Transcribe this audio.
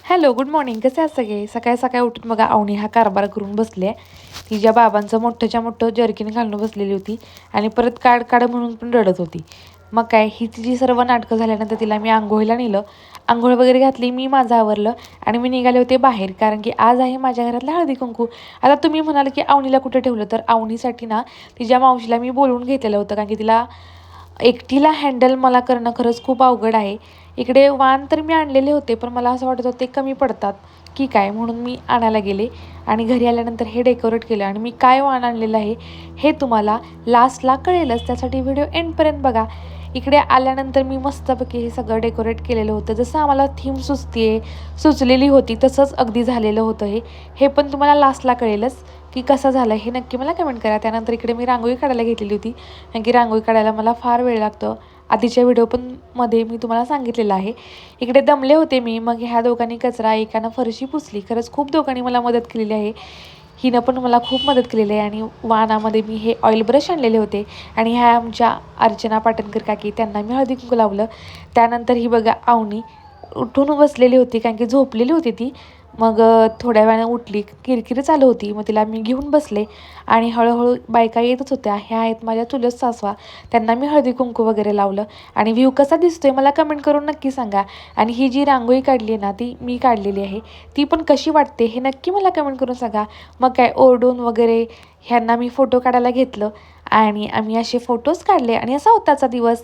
Hello, good morning. कसे आहात सगळे? सकाळी सकाळी उठून बघा अवनी हा कारभार करून बसली आहे. तिच्या बाबांचं मोठ्याच्या मोठं जर्किन घालून बसलेली होती आणि परत काढ काढ म्हणून पण रडत होती. मग काय ही तिची सर्व नाटकं झाल्यानंतर तिला मी अंघोळीला नेलं. अंघोळ वगैरे घातली, मी माझं आवरलं आणि मी निघाले होते बाहेर, कारण की आज आहे माझ्या घरातलं हळदी कुंकू. आता तुम्ही म्हणाल की अवनीला कुठे ठेवलं, तर अवनीसाठी ना तिच्या मावशीला मी बोलवून घेतलेलं होतं, कारण की तिला एकटीला हँडल मला करणं खरंच खूप अवघड आहे. इकडे वाण तर मी आणलेले होते, पण मला असं वाटत होते कमी पडतात की काय, म्हणून मी आणायला गेले आणि घरी आल्यानंतर हे डेकोरेट केलं. आणि मी काय वाण आणलेलं आहे हे तुम्हाला लास्टला कळेलच, त्यासाठी व्हिडिओ एंडपर्यंत बघा. इकडे आल्यानंतर मी मस्तपैकी हे सगळं डेकोरेट केलेलं होतं. जसं आम्हाला थीम सुचलेली होती तसंच अगदी झालेलं होतं. हे पण तुम्हाला लास्टला कळेलच की कसं झालं हे, नक्की मला कमेंट करा. त्यानंतर इकडे मी रांगोळी काढायला घेतलेली होती, कारण की रांगोळी काढायला मला फार वेळ लागतो. आधीच्या व्हिडिओ पण मध्ये मी तुम्हाला सांगितलेलं आहे. इकडे दमले होते मी, मग ह्या दोघांनी कचरा, एकानं फरशी पुसली. खरंच खूप दोघांनी मला मदत केलेली आहे. हिनं पण मला खूप मदत केलेली आहे. आणि वाणामध्ये मी हे ऑइल ब्रश आणलेले होते आणि ह्या आमच्या अर्चना पाटणकर काकी, त्यांना मी हळदी कुंकू लावलं. त्यानंतर ही बघा अवनी उठून बसलेली होती, कारण की झोपलेली होती ती. मग थोड्या वेळाने उठली, किरकिरी चालू होती, मग तिला मी घेऊन बसले आणि हळूहळू बायका येतच होत्या. ह्या आहेत माझ्या चुलत सासवा, त्यांना मी हळदी कुंकू वगैरे लावलं. आणि व्ह्यू कसा दिसतोय मला कमेंट करून नक्की सांगा. आणि ही जी रांगोळी काढली आहे ना, ती मी काढलेली आहे, ती पण कशी वाटते हे नक्की मला कमेंट करून सांगा. मग काय ओरडून वगैरे ह्यांना मी फोटो काढायला घेतलं आणि आम्ही असे फोटोज काढले आणि असा होताचा दिवस.